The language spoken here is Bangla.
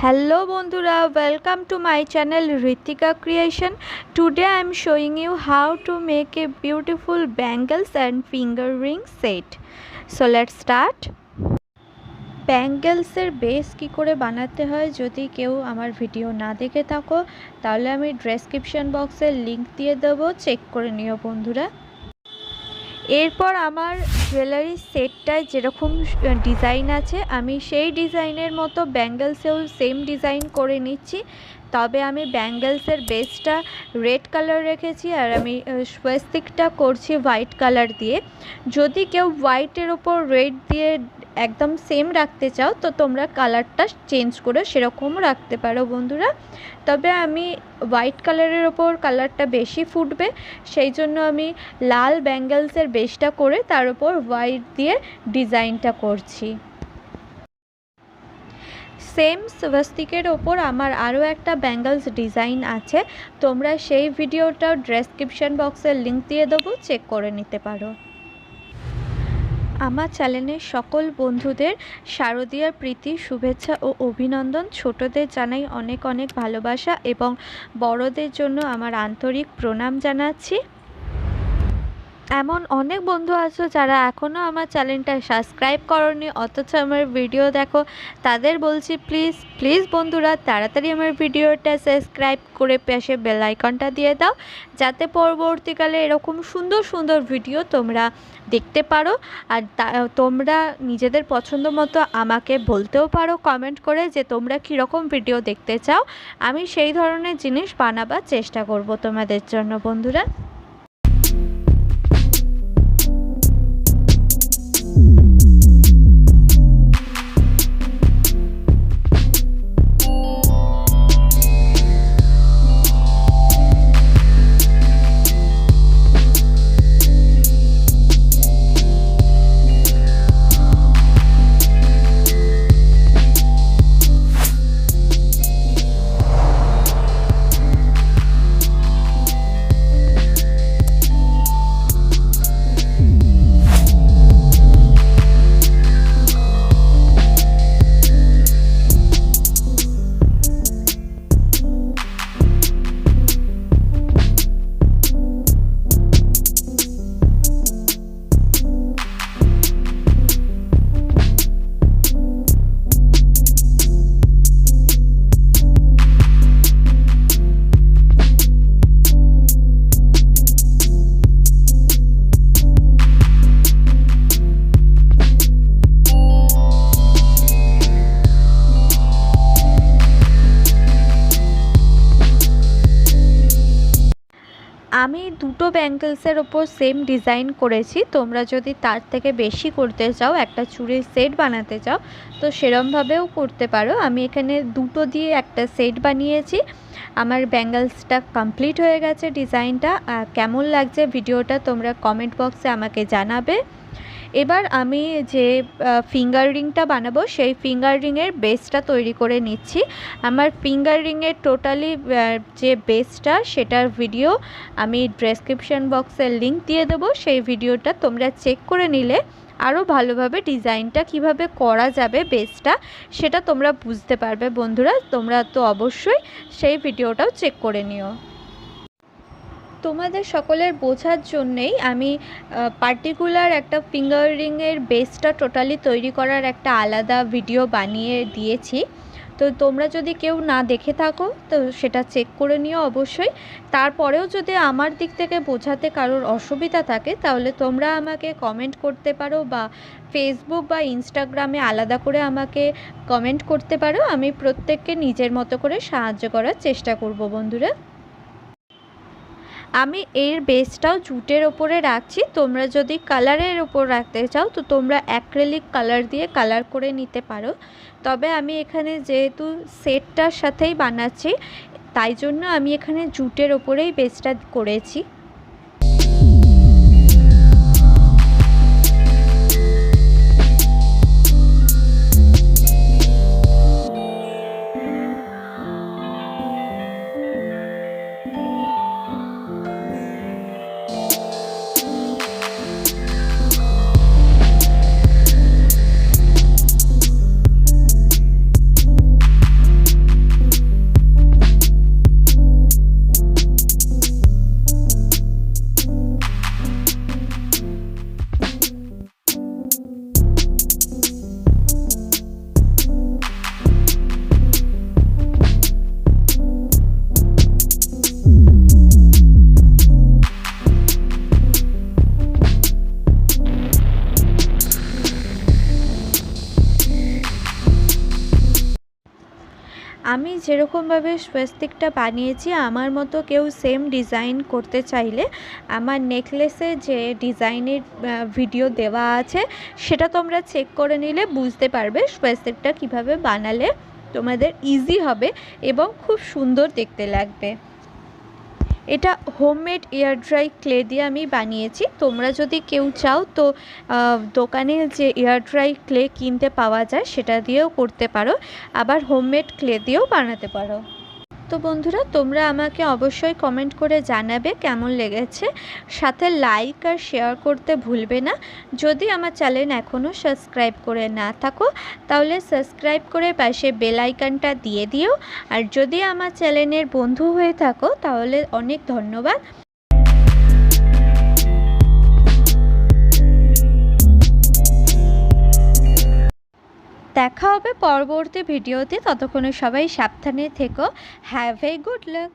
Hello bondura, welcome to my channel Ritwika Creation. Today I am showing you how to make a beautiful bangles and finger ring set. So let's start. ব্যাঙ্গেলসের বেস কী করে বানাতে হয় যদি কেউ আমার ভিডিও না দেখে থাকো তাহলে আমি ডেসক্রিপশন বক্সে লিংক দিয়ে দেবো, চেক করে নিও বন্ধুরা। এরপর আমার জুয়েলারি সেটটায় যেরকম ডিজাইন আছে আমি সেই ডিজাইনের মতো ব্যাঙ্গেলসেও সেম ডিজাইন করে নিচ্ছি। তবে আমি ব্যাঙ্গেলসের বেসটা রেড কালার রেখেছি আর আমি স্বাস্তিকটা করছি হোয়াইট কালার দিয়ে। যদি কেউ হোয়াইটের ওপর রেড দিয়ে একদম সেম রাখতে চাও তো তোমরা কালারটা চেঞ্জ করে সেরকম রাখতে পারো বন্ধুরা। তবে আমি হোয়াইট কালারের ওপর কালারটা বেশি ফুটবে, সেই জন্য আমি লাল ব্যাঙ্গেলসের বেসটা করে তার উপর হোয়াইট দিয়ে ডিজাইনটা করছি। সেম স্বাস্তিকের ওপর আমার আরও একটা ব্যাঙ্গেলস ডিজাইন আছে, তোমরা সেই ভিডিওটাও ডেসক্রিপশন বক্সে লিংক দিয়ে দেবো, চেক করে নিতে পারো। আমার চ্যানেলের সকল বন্ধুদের শারদীয়ার প্রীতি, শুভেচ্ছা ও অভিনন্দন। ছোটদের জানাই অনেক অনেক ভালোবাসা এবং বড়দের জন্য আমার আন্তরিক প্রণাম জানাচ্ছি। এমন অনেক বন্ধু আছো যারা এখনও আমার চ্যানেলটা সাবস্ক্রাইব করোনি অথচ আমার ভিডিও দেখো, তাদের বলছি প্লিজ প্লিজ বন্ধুরা তাড়াতাড়ি আমার ভিডিওটা সাবস্ক্রাইব করে পাশে বেল আইকনটা দিয়ে দাও, যাতে পরবর্তীকালে এরকম সুন্দর সুন্দর ভিডিও তোমরা দেখতে পারো। আর তোমরা নিজেদের পছন্দ মতো আমাকে বলতেও পারো কমেন্ট করে যে তোমরা কীরকম ভিডিও দেখতে চাও, আমি সেই ধরনের জিনিস বানাবার চেষ্টা করব তোমাদের জন্য বন্ধুরা। আমি দুটো ব্যাঙ্গেলসের ওপর সেম ডিজাইন করেছি, তোমরা যদি তার থেকে বেশি করতে চাও, একটা চুড়ির সেট বানাতে চাও তো সেরমভাবেও করতে পারো। আমি এখানে দুটো দিয়ে একটা সেট বানিয়েছি। আমার ব্যাঙ্গেলসটা কমপ্লিট হয়ে গেছে, ডিজাইনটা কেমন লাগছে ভিডিওটা তোমরা কমেন্ট বক্সে আমাকে জানাবে। এবার আমি যে ফিঙ্গার রিংটা বানাবো সেই ফিঙ্গার রিংয়ের বেসটা তৈরি করে নিচ্ছি। আমার ফিঙ্গার রিংয়ের টোটালি যে বেসটা সেটার ভিডিও আমি ডেসক্রিপশন বক্সে লিংক দিয়ে দেবো, সেই ভিডিওটা তোমরা চেক করে নিলে আরও ভালোভাবে ডিজাইনটা কিভাবে করা যাবে বেসটা সেটা তোমরা বুঝতে পারবে বন্ধুরা। তোমরা তো অবশ্যই সেই ভিডিওটাও চেক করে নিও। তোমাদের সকলের বোঝার জন্যেই আমি পার্টিকুলার একটা ফিঙ্গার রিংয়ের বেসটা টোটালি তৈরি করার একটা আলাদা ভিডিও বানিয়ে দিয়েছি, তো তোমরা যদি কেউ না দেখে থাকো তো সেটা চেক করে নিও অবশ্যই। তারপরেও যদি আমার দিক থেকে বোঝাতে কারোর অসুবিধা থাকে তাহলে তোমরা আমাকে কমেন্ট করতে পারো বা ফেসবুক বা ইনস্টাগ্রামে আলাদা করে আমাকে কমেন্ট করতে পারো, আমি প্রত্যেককে নিজের মতো করে সাহায্য করার চেষ্টা করব বন্ধুরা। আমি এর বেসটাও জুটের ওপরে রাখছি, তোমরা যদি কালারের ওপর রাখতে চাও তো তোমরা অ্যাক্রিলিক কালার দিয়ে কালার করে নিতে পারো। তবে আমি এখানে যেহেতু সেটটার সাথেই বানাচ্ছি তাই জন্য আমি এখানে জুটের ওপরেই বেসটা করেছি। আমি যেরকমভাবে স্বস্তিকটা বানিয়েছি আমার মতো কেউ সেম ডিজাইন করতে চাইলে আমার নেকলেসে যে ডিজাইনের ভিডিও দেওয়া আছে সেটা তোমরা চেক করে নিলে বুঝতে পারবে স্বস্তিকটা কিভাবে বানালে তোমাদের ইজি হবে এবং খুব সুন্দর দেখতে লাগবে। এটা হোমমেড এয়ার ড্রাই ক্লে দিয়ে আমি বানিয়েছি। তোমরা যদি কেউ চাও তো দোকানে যে এয়ার ড্রাই ক্লে কিনতে পাওয়া যায় সেটা দিয়েও করতে পারো, আবার হোমমেড ক্লে দিয়েও বানাতে পারো। তো বন্ধুরা তোমরা আমাকে অবশ্যই কমেন্ট করে জানাবে কেমন লেগেছে, সাথে লাইক আর শেয়ার করতে ভুলবে না। যদি আমার চ্যানেল এখনও সাবস্ক্রাইব করে না থাকো তাহলে সাবস্ক্রাইব করে পাশে বেল আইকনটা দিয়ে দিও। আর যদি আমার চ্যানেলের বন্ধু হয়ে থাকো তাহলে অনেক ধন্যবাদ। দেখা হবে পরবর্তী ভিডিওতে, ততক্ষণে সবাই সাবধানে থেকো। Have a good luck.